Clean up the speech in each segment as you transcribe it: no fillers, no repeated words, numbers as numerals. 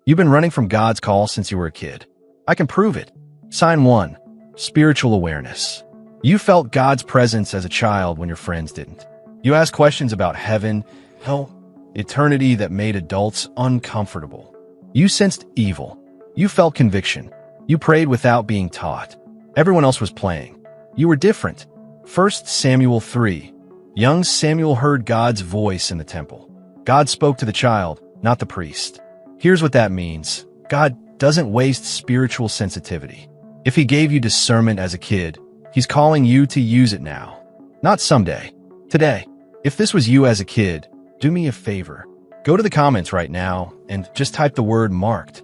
You've been running from God's call since you were a kid. I can prove it. Sign 1. Spiritual awareness. You felt God's presence as a child when your friends didn't. You asked questions about heaven, hell, eternity that made adults uncomfortable. You sensed evil. You felt conviction. You prayed without being taught. Everyone else was playing. You were different. 1 Samuel 3. Young Samuel heard God's voice in the temple. God spoke to the child, not the priest. Here's what that means. God doesn't waste spiritual sensitivity. If he gave you discernment as a kid, he's calling you to use it now. Not someday. Today. If this was you as a kid, do me a favor. Go to the comments right now and just type the word marked.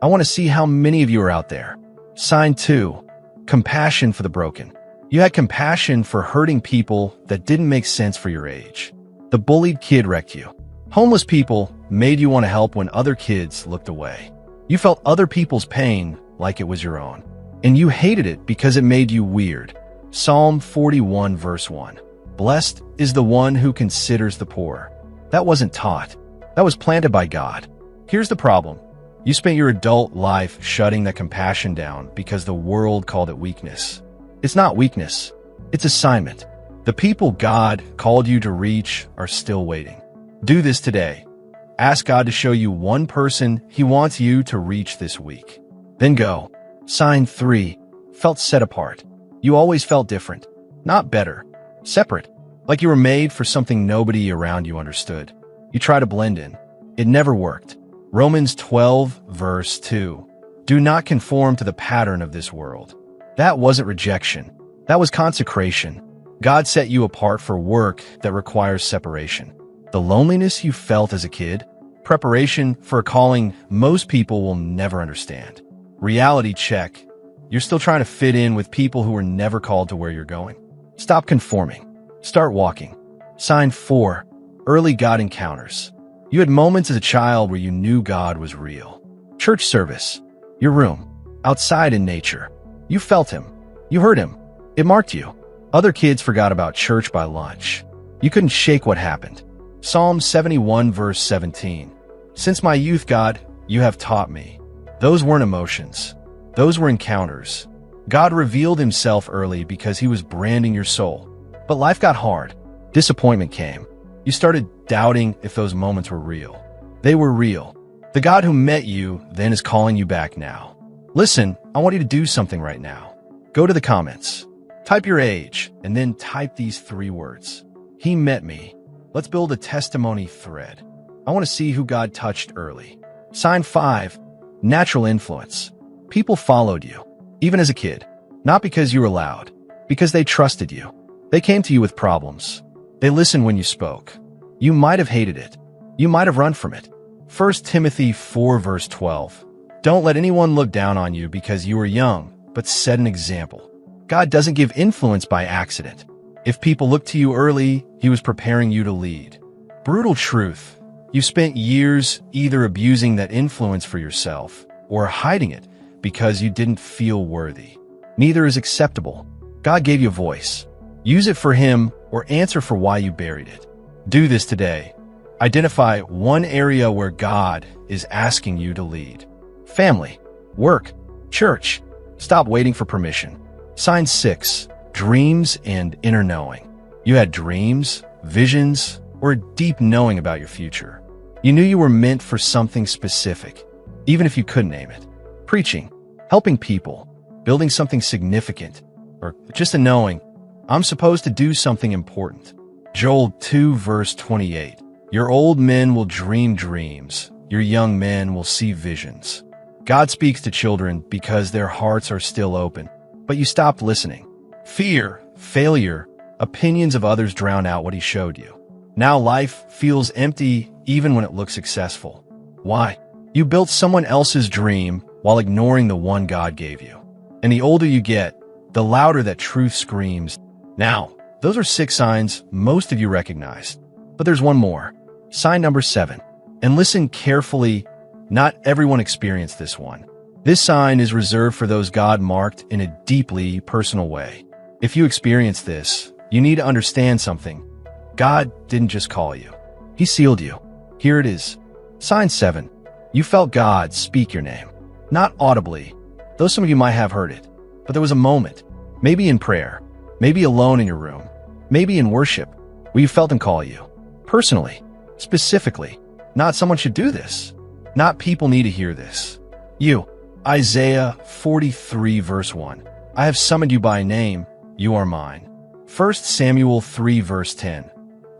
I want to see how many of you are out there. Sign 2. Compassion for the broken. You had compassion for hurting people that didn't make sense for your age. The bullied kid wrecked you. Homeless people made you want to help when other kids looked away. You felt other people's pain like it was your own. And you hated it because it made you weird. Psalm 41 verse 1. Blessed is the one who considers the poor. That wasn't taught. That was planted by God. Here's the problem. You spent your adult life shutting that compassion down because the world called it weakness. It's not weakness. It's assignment. The people God called you to reach are still waiting. Do this today. Ask God to show you one person he wants you to reach this week. Then go. Sign 3. Felt set apart. You always felt different. Not better. Separate. Like you were made for something nobody around you understood. You try to blend in. It never worked. Romans 12 verse 2. Do not conform to the pattern of this world. That wasn't rejection. That was consecration. God set you apart for work that requires separation. The loneliness you felt as a kid, preparation for a calling most people will never understand. Reality check. You're still trying to fit in with people who were never called to where you're going. Stop conforming. Start walking. Sign 4. Early God encounters. You had moments as a child where you knew God was real. Church service. Your room. Outside in nature. You felt him. You heard him. It marked you. Other kids forgot about church by lunch. You couldn't shake what happened. Psalm 71 verse 17. Since my youth, God, you have taught me. Those weren't emotions. Those were encounters. God revealed himself early because he was branding your soul. But life got hard. Disappointment came. You started doubting if those moments were real. They were real. The God who met you then is calling you back now. Listen, I want you to do something right now. Go to the comments. Type your age, and then type these 3 words. He met me. Let's build a testimony thread. I want to see who God touched early. Sign 5. Natural influence. People followed you, even as a kid. Not because you were loud, because they trusted you. They came to you with problems. They listened when you spoke. You might have hated it. You might have run from it. 1 Timothy 4 verse 12. Don't let anyone look down on you because you were young, but set an example. God doesn't give influence by accident. If people looked to you early, he was preparing you to lead. Brutal truth. You spent years either abusing that influence for yourself or hiding it because you didn't feel worthy. Neither is acceptable. God gave you a voice. Use it for him or answer for why you buried it. Do this today. Identify one area where God is asking you to lead. Family, work, church. Stop waiting for permission. Sign 6. Dreams and inner knowing. You had dreams, visions, or a deep knowing about your future. You knew you were meant for something specific, even if you couldn't name it. Preaching, helping people, building something significant, or just a knowing, I'm supposed to do something important. Joel 2 verse 28. Your old men will dream dreams. Your young men will see visions. God speaks to children because their hearts are still open, but you stopped listening. Fear, failure, opinions of others drown out what he showed you. Now life feels empty even when it looks successful. Why? You built someone else's dream while ignoring the one God gave you. And the older you get, the louder that truth screams. Now, those are 6 signs most of you recognize. But there's one more. Sign number 7. And listen carefully. Not everyone experienced this one. This sign is reserved for those God marked in a deeply personal way. If you experience this, you need to understand something. God didn't just call you. He sealed you. Here it is. Sign 7. You felt God speak your name. Not audibly, though some of you might have heard it, but there was a moment, maybe in prayer, maybe alone in your room, maybe in worship, where you felt him call you. Personally, specifically, not someone should do this. Not people need to hear this. You, Isaiah 43 verse 1. I have summoned you by name, you are mine. 1 Samuel 3 verse 10.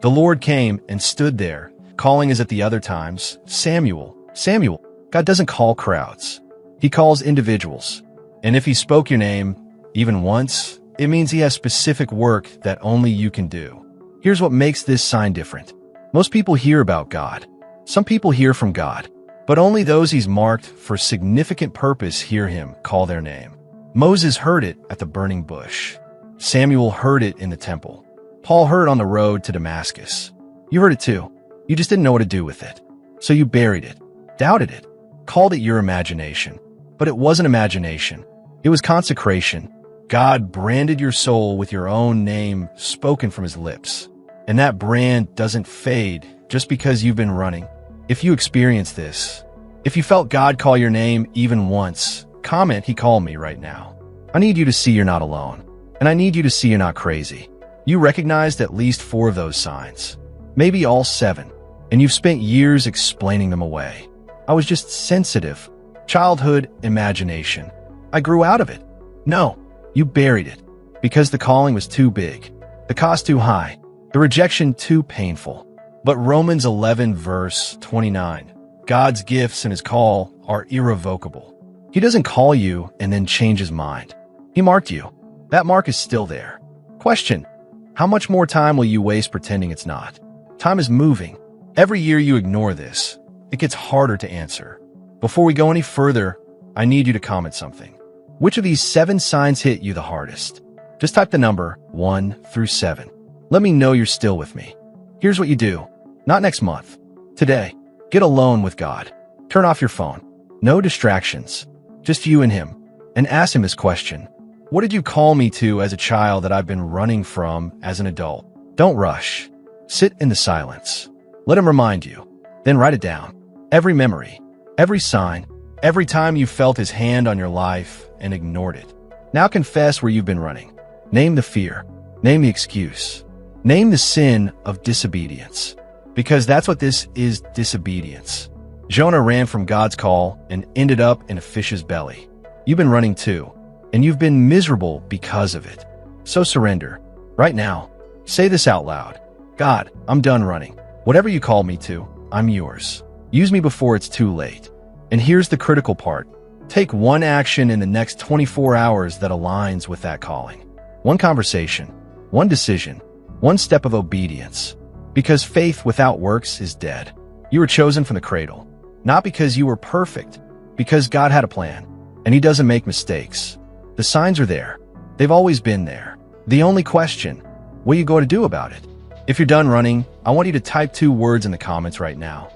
The Lord came and stood there, calling as at the other times, Samuel, Samuel. God doesn't call crowds. He calls individuals. And if he spoke your name, even once, it means he has specific work that only you can do. Here's what makes this sign different. Most people hear about God. Some people hear from God, but only those he's marked for significant purpose hear him call their name. Moses heard it at the burning bush. Samuel heard it in the temple. Paul heard it on the road to Damascus. You heard it too. You just didn't know what to do with it. So you buried it, doubted it, called it your imagination. But it wasn't imagination. It was consecration. God branded your soul with your own name spoken from his lips. And that brand doesn't fade just because you've been running. If you experience this, if you felt God call your name even once, comment, he called me right now. I need you to see you're not alone. And I need you to see you're not crazy. You recognized at least 4 of those signs. Maybe all 7. And you've spent years explaining them away. I was just sensitive. Childhood imagination. I grew out of it. No, you buried it. Because the calling was too big. The cost too high. The rejection too painful. But Romans 11 verse 29. God's gifts and his call are irrevocable. He doesn't call you and then change his mind. He marked you. That mark is still there. Question: how much more time will you waste pretending it's not? Time is moving. Every year you ignore this, it gets harder to answer. Before we go any further, I need you to comment something. Which of these 7 signs hit you the hardest? Just type the number 1 through 7. Let me know you're still with me. Here's what you do. Not next month. Today, get alone with God. Turn off your phone. No distractions. Just you and him. And ask him this question. What did you call me to as a child that I've been running from as an adult? Don't rush. Sit in the silence. Let him remind you. Then write it down. Every memory, every sign, every time you felt his hand on your life and ignored it. Now confess where you've been running. Name the fear. Name the excuse. Name the sin of disobedience. Because that's what this is, disobedience. Jonah ran from God's call and ended up in a fish's belly. You've been running too. And you've been miserable because of it. So surrender. Right now, say this out loud. God, I'm done running. Whatever you call me to, I'm yours. Use me before it's too late. And here's the critical part. Take one action in the next 24 hours that aligns with that calling. One conversation, one decision, one step of obedience. Because faith without works is dead. You were chosen from the cradle. Not because you were perfect, because God had a plan. And he doesn't make mistakes. The signs are there. They've always been there. The only question, what are you going to do about it? If you're done running, I want you to type 2 words in the comments right now.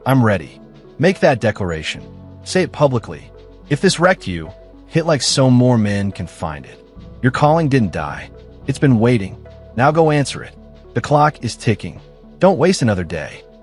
I'm ready. Make that declaration. Say it publicly. If this wrecked you, hit like so more men can find it. Your calling didn't die. It's been waiting. Now go answer it. The clock is ticking. Don't waste another day.